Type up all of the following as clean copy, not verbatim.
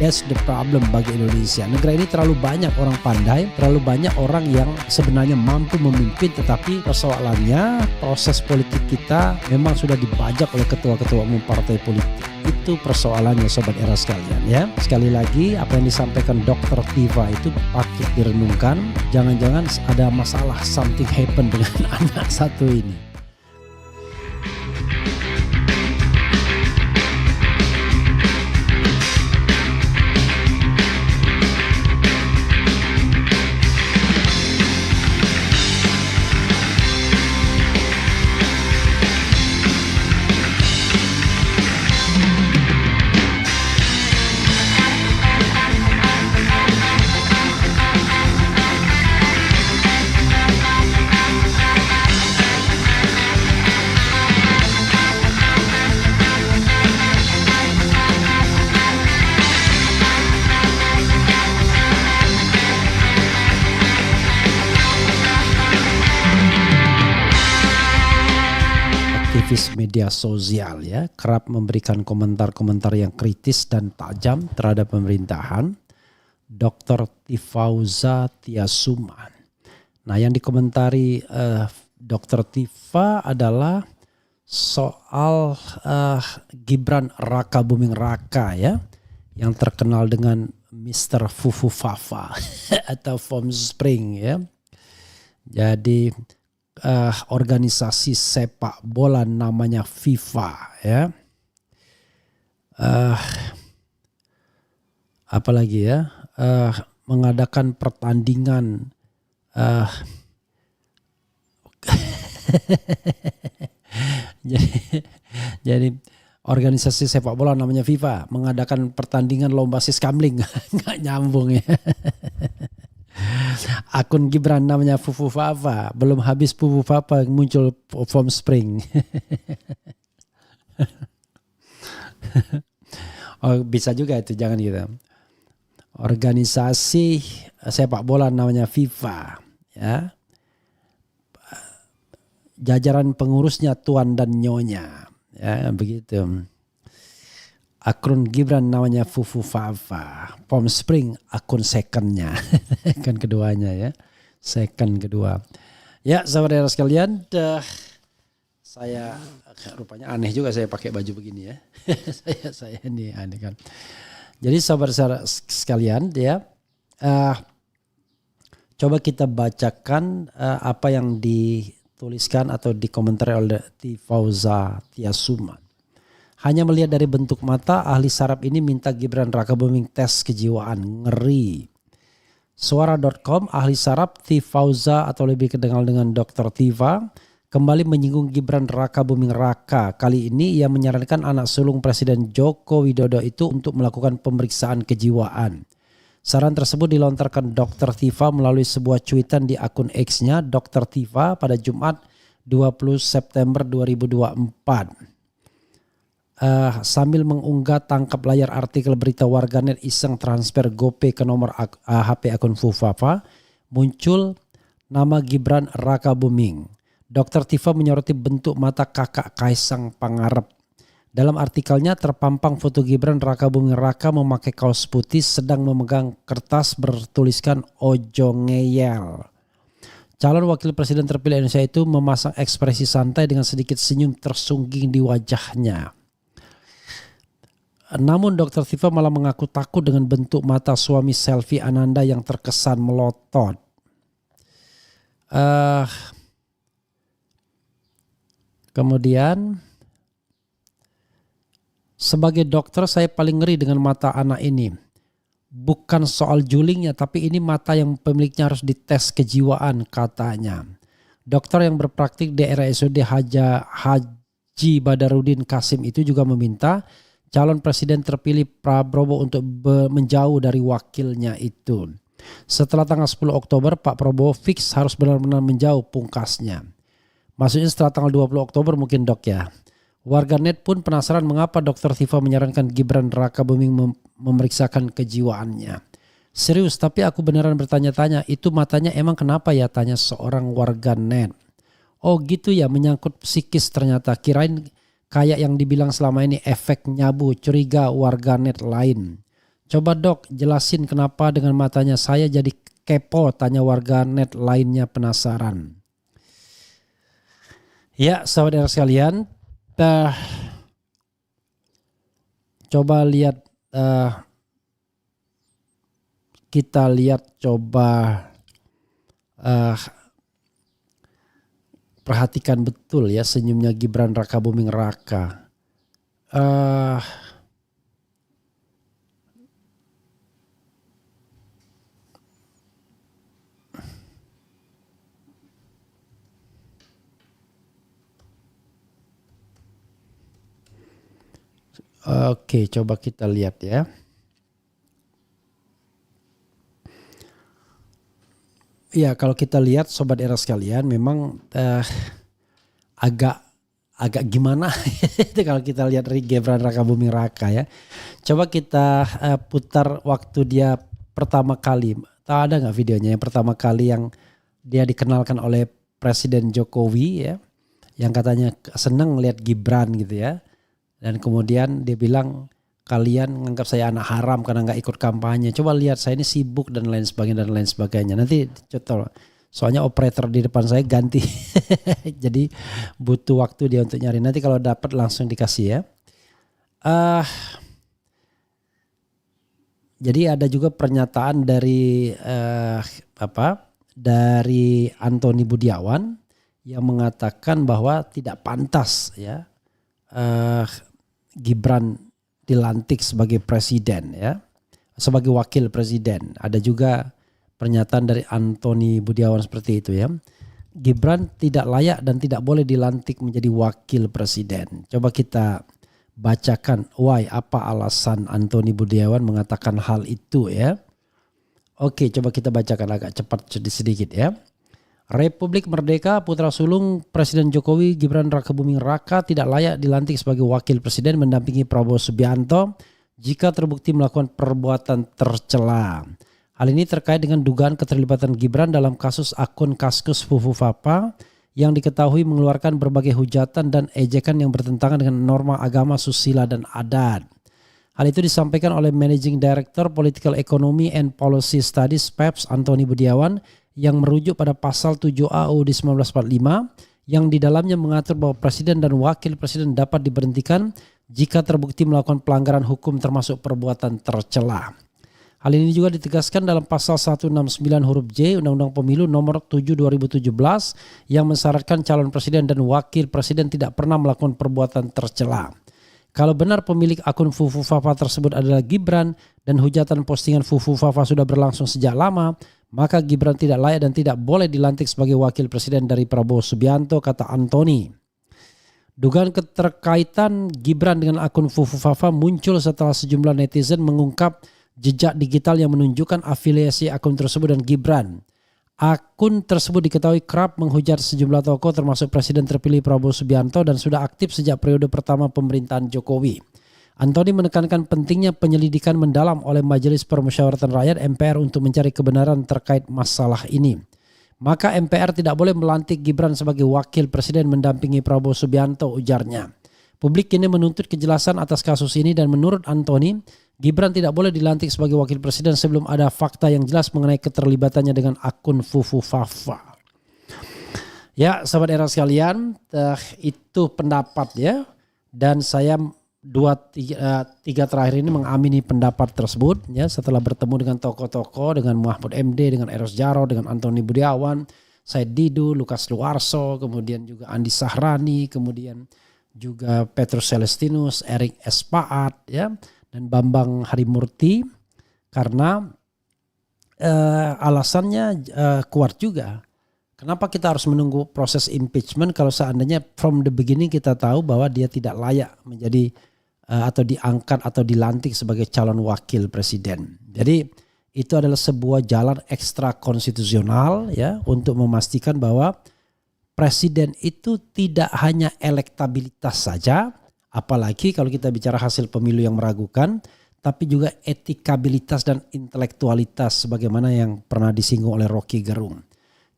That's the problem bagi Indonesia. Negara ini terlalu banyak orang pandai, terlalu banyak orang yang sebenarnya mampu memimpin, tetapi persoalannya proses politik kita memang sudah dibajak oleh ketua-ketua umum partai politik. Itu persoalannya Sobat Era sekalian ya. Sekali lagi apa yang disampaikan Dr. Tiva itu patut direnungkan. Jangan-jangan ada masalah, something happen dengan anak satu ini. Media sosial ya kerap memberikan komentar-komentar yang kritis dan tajam terhadap pemerintahan. Dr. Tifauza Tiasuman. Nah, yang dikomentari Dr. Tiva adalah soal Gibran Raka Buming Raka ya, yang terkenal dengan Mr. Fufu Fafa atau Foam Spring ya. Jadi organisasi sepak bola namanya FIFA ya. Apalagi ya, mengadakan pertandingan jadi organisasi sepak bola namanya FIFA mengadakan pertandingan lomba siskamling. Nggak nyambung ya. Akun Gibran namanya Fufu Fafa, belum habis Fufu Fafa muncul Foam Spring. Oh, bisa juga itu, jangan gitu. Organisasi sepak bola namanya FIFA ya. Jajaran pengurusnya tuan dan nyonya ya, begitu. Akun Gibran namanya Fufu Fafa, Foam Spring akun secondnya, kan keduanya ya, second kedua. Ya saudara sekalian, saya rupanya aneh juga saya pakai baju begini ya, saya ini aneh kan. Jadi saudara sekalian ya, coba kita bacakan apa yang dituliskan atau dikomentari oleh Tifauza Tiasuman. Hanya melihat dari bentuk mata, ahli saraf ini minta Gibran Raka Buming tes kejiwaan. Ngeri. Suara.com, ahli saraf Tifauza atau lebih dikenal dengan Dr. Tiva kembali menyinggung Gibran Raka Buming Raka. Kali ini ia menyarankan anak sulung Presiden Joko Widodo itu untuk melakukan pemeriksaan kejiwaan. Saran tersebut dilontarkan Dr. Tiva melalui sebuah cuitan di akun X-nya Dr. Tiva pada Jumat 20 September 2024. Sambil mengunggah tangkap layar artikel berita warganet iseng transfer GoPay ke nomor HP akun Fufafa, muncul nama Gibran Raka Buming. Dr. Tiva menyoroti bentuk mata kakak Kaisang Pangarep. Dalam artikelnya terpampang foto Gibran Raka Buming Raka memakai kaos putih sedang memegang kertas bertuliskan Ojo Ngeyel. Calon wakil presiden terpilih Indonesia itu memasang ekspresi santai dengan sedikit senyum tersungging di wajahnya. Namun Dr. Tiva malah mengaku takut dengan bentuk mata suami Selvi Ananda yang terkesan melotot. Kemudian, sebagai dokter saya paling ngeri dengan mata anak ini. Bukan soal julingnya, tapi ini mata yang pemiliknya harus dites kejiwaan katanya. Dokter yang berpraktik di RSUD Haji Badarudin Kasim itu juga meminta calon presiden terpilih Prabowo untuk menjauh dari wakilnya itu. Setelah tanggal 10 Oktober, Pak Prabowo fix harus benar-benar menjauh pungkasnya. Maksudnya setelah tanggal 20 Oktober mungkin dok ya. Warganet pun penasaran mengapa Dr. Tiva menyarankan Gibran Raka Buming memeriksakan kejiwaannya. Serius, tapi aku beneran bertanya-tanya, itu matanya emang kenapa ya, tanya seorang warganet. Oh gitu ya, menyangkut psikis ternyata, kirain kayak yang dibilang selama ini efek nyabu, curiga warganet lain. Coba dok jelasin kenapa dengan matanya saya jadi kepo, tanya warga net lainnya penasaran. Ya sahabat sekalian, coba lihat, kita lihat coba perhatikan betul ya senyumnya Gibran Rakabuming Raka. Oke, coba kita lihat ya. Ya, kalau kita lihat sobat era sekalian memang agak gimana itu kalau kita lihat Gibran Rakabuming Raka ya. Coba kita putar waktu dia pertama kali. Tahu ada nggak videonya yang pertama kali yang dia dikenalkan oleh Presiden Jokowi ya, yang katanya senang lihat Gibran gitu ya. Dan kemudian dia bilang kalian menganggap saya anak haram karena nggak ikut kampanye. Coba lihat saya ini sibuk dan lain sebagainya. Nanti contoh, soalnya operator di depan saya ganti, jadi butuh waktu dia untuk nyari. Nanti kalau dapat langsung dikasih ya. Jadi ada juga pernyataan dari dari Antoni Budiawan yang mengatakan bahwa tidak pantas ya Gibran dilantik sebagai presiden ya, sebagai wakil presiden. Ada juga pernyataan dari Antoni Budiawan seperti itu ya. Gibran tidak layak dan tidak boleh dilantik menjadi wakil presiden. Coba kita bacakan why, apa alasan Antoni Budiawan mengatakan hal itu ya. Oke, coba kita bacakan agak cepat sedikit ya. Republik Merdeka putra sulung Presiden Jokowi Gibran Rakabuming Raka tidak layak dilantik sebagai wakil presiden mendampingi Prabowo Subianto jika terbukti melakukan perbuatan tercela. Hal ini terkait dengan dugaan keterlibatan Gibran dalam kasus akun Kaskus Fufu Fapa yang diketahui mengeluarkan berbagai hujatan dan ejekan yang bertentangan dengan norma agama, susila dan adat. Hal itu disampaikan oleh Managing Director Political Economy and Policy Studies PEPS Antoni Budiawan yang merujuk pada pasal 7A UUD 1945 yang di dalamnya mengatur bahwa presiden dan wakil presiden dapat diberhentikan jika terbukti melakukan pelanggaran hukum termasuk perbuatan tercela. Hal ini juga ditegaskan dalam pasal 169 huruf J Undang-Undang Pemilu nomor 7 2017 yang mensyaratkan calon presiden dan wakil presiden tidak pernah melakukan perbuatan tercela. Kalau benar pemilik akun Fufu Fafa tersebut adalah Gibran dan hujatan postingan Fufu Fafa sudah berlangsung sejak lama, maka Gibran tidak layak dan tidak boleh dilantik sebagai wakil presiden dari Prabowo Subianto, kata Antoni. Dugaan keterkaitan Gibran dengan akun Fufu Fafa muncul setelah sejumlah netizen mengungkap jejak digital yang menunjukkan afiliasi akun tersebut dan Gibran. Akun tersebut diketahui kerap menghujat sejumlah tokoh termasuk Presiden terpilih Prabowo Subianto dan sudah aktif sejak periode pertama pemerintahan Jokowi. Antoni menekankan pentingnya penyelidikan mendalam oleh Majelis Permusyawaratan Rakyat MPR untuk mencari kebenaran terkait masalah ini. Maka MPR tidak boleh melantik Gibran sebagai wakil presiden mendampingi Prabowo Subianto, ujarnya. Publik kini menuntut kejelasan atas kasus ini dan menurut Antoni, Gibran tidak boleh dilantik sebagai wakil presiden sebelum ada fakta yang jelas mengenai keterlibatannya dengan akun Fufu Fafa. Ya, sahabat era sekalian, itu pendapat ya. Dan saya tiga terakhir ini mengamini pendapat tersebut ya, setelah bertemu dengan tokoh-tokoh, dengan Mahfud MD, dengan Eros Jarod, dengan Antoni Budiawan, Said Didu, Lukas Luarso, kemudian juga Andi Sahrani, kemudian juga Petrus Celestinus, Erik S. Paat ya, dan Bambang Harimurti, karena alasannya kuat juga. Kenapa kita harus menunggu proses impeachment kalau seandainya from the beginning kita tahu bahwa dia tidak layak menjadi atau diangkat atau dilantik sebagai calon wakil presiden. Jadi itu adalah sebuah jalan ekstra konstitusional ya untuk memastikan bahwa presiden itu tidak hanya elektabilitas saja, apalagi kalau kita bicara hasil pemilu yang meragukan, tapi juga etikabilitas dan intelektualitas sebagaimana yang pernah disinggung oleh Rocky Gerung.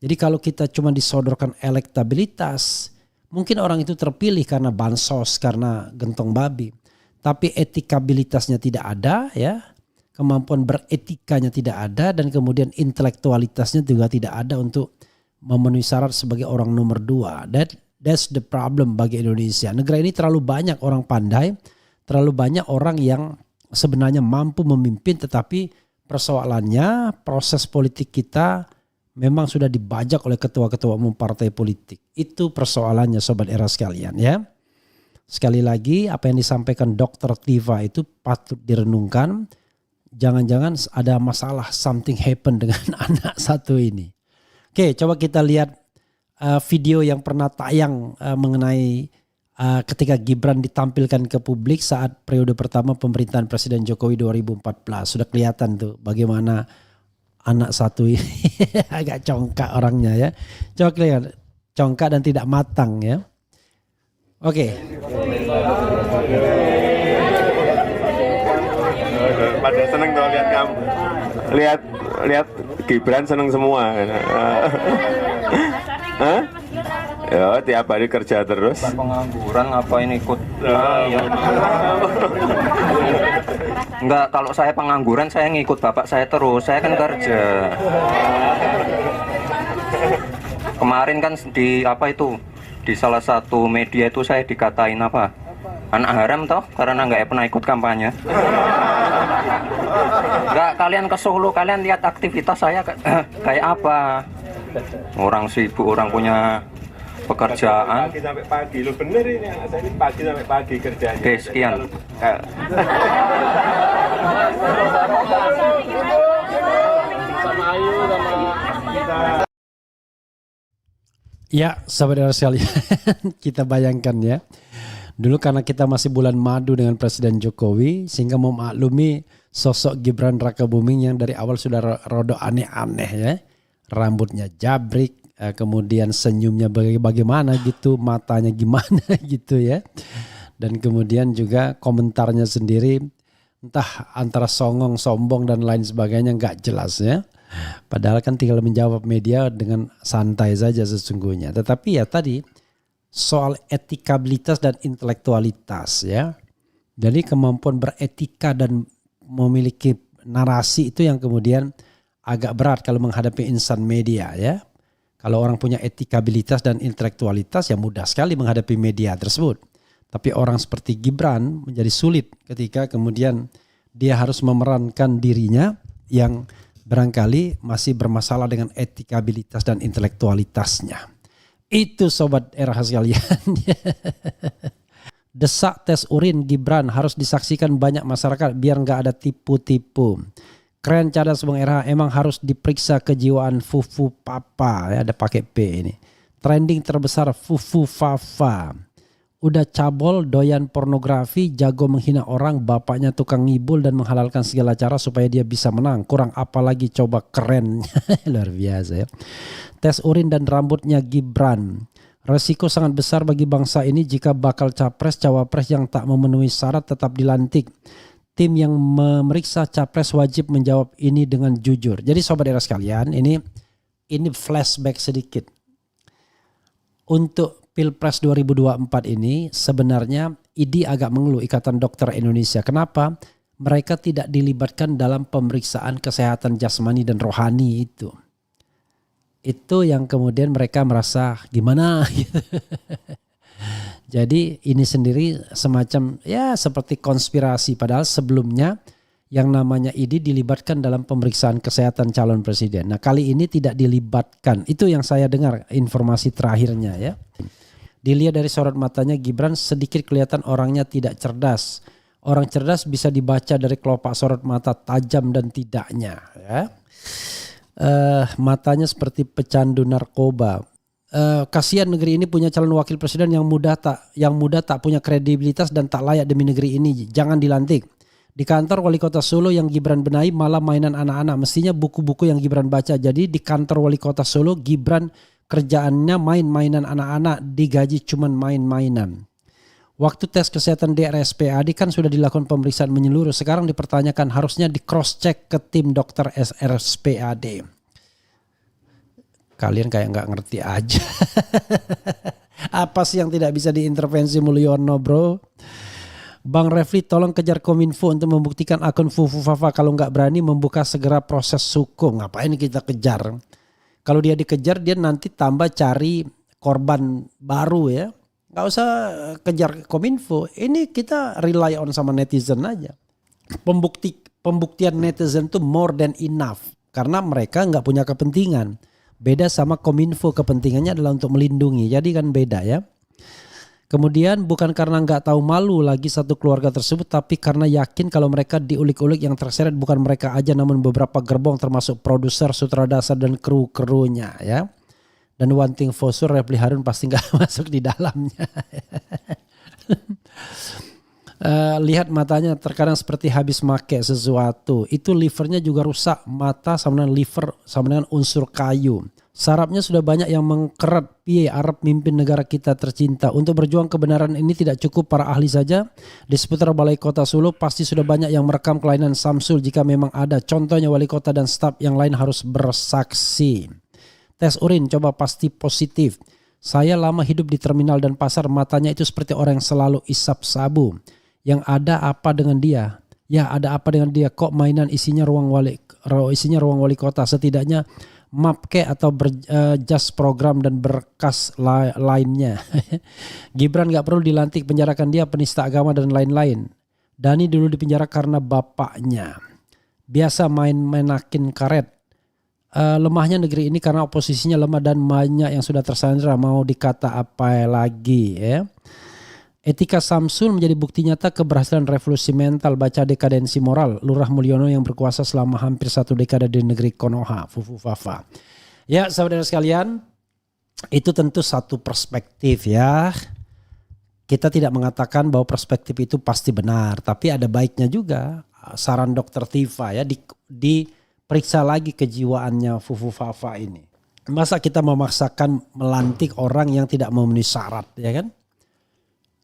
Jadi kalau kita cuma disodorkan elektabilitas, mungkin orang itu terpilih karena bansos, karena gentong babi. Tapi etikabilitasnya tidak ada ya. kemampuan beretikanya tidak ada, dan kemudian intelektualitasnya juga tidak ada untuk memenuhi syarat sebagai orang nomor 2. That's the problem bagi Indonesia. Negara ini terlalu banyak orang pandai, terlalu banyak orang yang sebenarnya mampu memimpin, tetapi persoalannya proses politik kita memang sudah dibajak oleh ketua-ketua umum partai politik. Itu persoalannya Sobat Era sekalian ya. Sekali lagi apa yang disampaikan Dr. Tiva itu patut direnungkan. Jangan-jangan ada masalah, something happen dengan anak satu ini. Oke, coba kita lihat video yang pernah tayang mengenai ketika Gibran ditampilkan ke publik saat periode pertama pemerintahan Presiden Jokowi 2014. Sudah kelihatan tuh bagaimana anak satu ini agak congkak orangnya ya. Coba lihat, congkak dan tidak matang ya. Oke. Pada seneng tuh lihat kamu. Lihat Gibran seneng semua. Hah? Ya tiap hari kerja terus. Pengangguran ngapain ikut? Ya. Enggak, kalau saya pengangguran saya ngikut bapak saya terus. Saya kan kerja. Kemarin kan di apa itu? Di salah satu media itu saya dikatain apa? Anak haram toh karena nggak pernah ikut kampanye. Enggak, kalian ke Solo, kalian lihat aktivitas saya kayak apa? Orang sibuk, orang punya pekerjaan. Pagi sampai pagi, lu bener ini. Saya ini pagi sampai pagi kerjanya. Oke, sekian. Sama Ayu sama kita. Ya, sahabat sekalian, kita bayangkan ya. Dulu karena kita masih bulan madu dengan Presiden Jokowi, sehingga memaklumi sosok Gibran Rakabuming yang dari awal sudah rodok aneh-aneh ya. Rambutnya jabrik, kemudian senyumnya bagaimana gitu, matanya gimana gitu ya. Dan kemudian juga komentarnya sendiri entah antara songong, sombong dan lain sebagainya nggak jelas ya. Padahal kan tinggal menjawab media dengan santai saja sesungguhnya. Tetapi ya tadi soal etikabilitas dan intelektualitas ya. Jadi kemampuan beretika dan memiliki narasi itu yang kemudian agak berat kalau menghadapi insan media ya. Kalau orang punya etikabilitas dan intelektualitas ya mudah sekali menghadapi media tersebut. Tapi orang seperti Gibran menjadi sulit ketika kemudian dia harus memerankan dirinya yang barangkali masih bermasalah dengan etikabilitas dan intelektualitasnya. Itu Sobat Era sekalian. Desak tes urin Gibran harus disaksikan banyak masyarakat biar nggak ada tipu-tipu. Keren cadas Bang Era, emang harus diperiksa kejiwaan Fufu Papa ya, ada pakai P ini. Trending terbesar Fufu Fafa. Udah cabol, doyan pornografi, jago menghina orang, bapaknya tukang ngibul dan menghalalkan segala cara supaya dia bisa menang. Kurang apa lagi, coba keren. Luar biasa ya. Tes urin dan rambutnya Gibran. Resiko sangat besar bagi bangsa ini jika bakal capres-cawapres yang tak memenuhi syarat tetap dilantik. Tim yang memeriksa capres wajib menjawab ini dengan jujur. Jadi Sobat Era sekalian, ini flashback sedikit. Untuk Pilpres 2024 ini sebenarnya IDI agak mengeluh, Ikatan Dokter Indonesia. Kenapa? Mereka tidak dilibatkan dalam pemeriksaan kesehatan jasmani dan rohani itu. Itu yang kemudian mereka merasa gimana gitu. Jadi ini sendiri semacam ya seperti konspirasi. Padahal sebelumnya yang namanya IDI dilibatkan dalam pemeriksaan kesehatan calon presiden. Nah kali ini tidak dilibatkan. Itu yang saya dengar informasi terakhirnya ya. Dilihat dari sorot matanya Gibran sedikit kelihatan orangnya tidak cerdas. Orang cerdas bisa dibaca dari kelopak sorot mata tajam dan tidaknya. Ya. Matanya seperti pecandu narkoba. Kasihan negeri ini punya calon wakil presiden yang muda tak punya kredibilitas dan tak layak demi negeri ini. Jangan dilantik. Di kantor wali kota Solo yang Gibran benahi malah mainan anak-anak. Mestinya buku-buku yang Gibran baca. Jadi di kantor wali kota Solo Gibran kerjaannya main-mainan anak-anak, digaji cuman main-mainan. Waktu tes kesehatan di RSPAD kan sudah dilakukan pemeriksaan menyeluruh. Sekarang dipertanyakan harusnya di cross check ke tim dokter RSPAD. Kalian kayak nggak ngerti aja. Apa sih yang tidak bisa diintervensi Mulyono bro? Bang Refli tolong kejar Kominfo untuk membuktikan akun Fufu Fafa. Kalau nggak berani membuka segera proses hukum. Ngapain kita kejar? Kalau dia dikejar dia nanti tambah cari korban baru ya. Nggak usah kejar Kominfo. Ini kita rely on sama netizen aja. Pembuktian netizen itu more than enough. Karena mereka nggak punya kepentingan. Beda sama Kominfo, kepentingannya adalah untuk melindungi. Jadi kan beda ya. Kemudian bukan karena nggak tahu malu lagi satu keluarga tersebut, tapi karena yakin kalau mereka diulik-ulik yang terseret bukan mereka aja namun beberapa gerbong termasuk produser, sutradara dan kru-krunya ya. Dan one thing for sure, Refli Harun pasti nggak masuk di dalamnya. Lihat matanya terkadang seperti habis make sesuatu. Itu livernya juga rusak. Mata sama dengan liver sama dengan unsur kayu. Sarapnya sudah banyak yang mengkeret. Piye Arab mimpin negara kita tercinta. Untuk berjuang kebenaran ini tidak cukup para ahli saja. Di seputar Balai Kota Solo pasti sudah banyak yang merekam kelainan Samsul jika memang ada. Contohnya wali kota dan staf yang lain harus bersaksi. Tes urin coba pasti positif. Saya lama hidup di terminal dan pasar, matanya itu seperti orang yang selalu isap sabu. Yang ada apa dengan dia? Ya ada apa dengan dia? Kok mainan isinya ruang wali kota? Setidaknya map atau jas program dan berkas lainnya. Gibran gak perlu dilantik, penjarakan dia penista agama dan lain-lain. Dani dulu dipenjara karena bapaknya. Biasa main-mainakin karet. Lemahnya negeri ini karena oposisinya lemah dan banyak yang sudah tersandera, mau dikata apa lagi ya. Etika Samsul menjadi bukti nyata keberhasilan revolusi mental. Baca dekadensi moral Lurah Mulyono yang berkuasa selama hampir 1 dekade di negeri Konoha, Fufu Fafa. Ya saudara sekalian, itu tentu satu perspektif ya. Kita tidak mengatakan bahwa perspektif itu pasti benar, tapi ada baiknya juga. Saran Dokter Tifa ya, diperiksa lagi kejiwaannya Fufu Fafa ini. Masa kita memaksakan melantik orang yang tidak memenuhi syarat ya kan?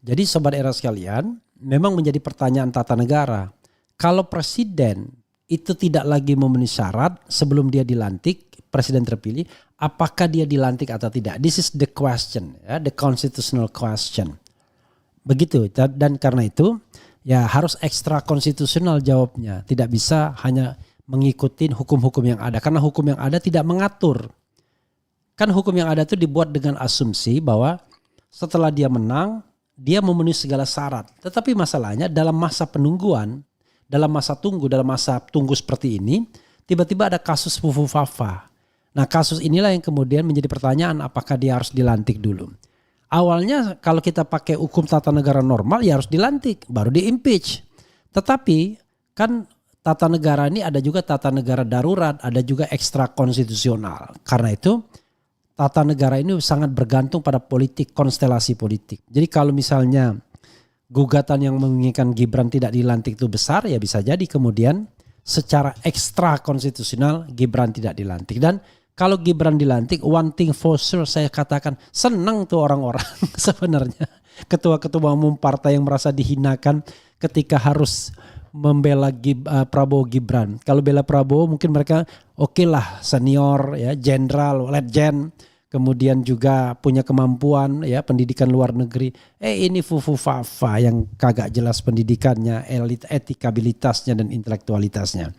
Jadi sobat era sekalian, memang menjadi pertanyaan tata negara. Kalau presiden itu tidak lagi memenuhi syarat sebelum dia dilantik, presiden terpilih, apakah dia dilantik atau tidak? This is the question, ya, the constitutional question. Begitu, dan karena itu ya harus ekstra konstitusional jawabnya. Tidak bisa hanya mengikuti hukum-hukum yang ada, karena hukum yang ada tidak mengatur. Kan hukum yang ada itu dibuat dengan asumsi bahwa setelah dia menang, dia memenuhi segala syarat. Tetapi masalahnya dalam masa penungguan, dalam masa tunggu seperti ini, tiba-tiba ada kasus Fufu Fafa. Nah kasus inilah yang kemudian menjadi pertanyaan apakah dia harus dilantik dulu. Awalnya kalau kita pakai hukum tata negara normal ya harus dilantik, baru di-impeach. Tetapi kan tata negara ini ada juga tata negara darurat, ada juga ekstra konstitusional. Karena itu tata negara ini sangat bergantung pada politik, konstelasi politik. Jadi kalau misalnya gugatan yang menginginkan Gibran tidak dilantik itu besar, ya bisa jadi kemudian secara ekstra konstitusional Gibran tidak dilantik. Dan kalau Gibran dilantik, one thing for sure saya katakan senang tuh orang-orang sebenarnya. Ketua-ketua umum partai yang merasa dihinakan ketika harus membela Prabowo Gibran. Kalau bela Prabowo mungkin mereka oke lah senior ya, jenderal, legend. Kemudian juga punya kemampuan ya pendidikan luar negeri. Ini Fufu Fafa yang kagak jelas pendidikannya, etikabilitasnya dan intelektualitasnya.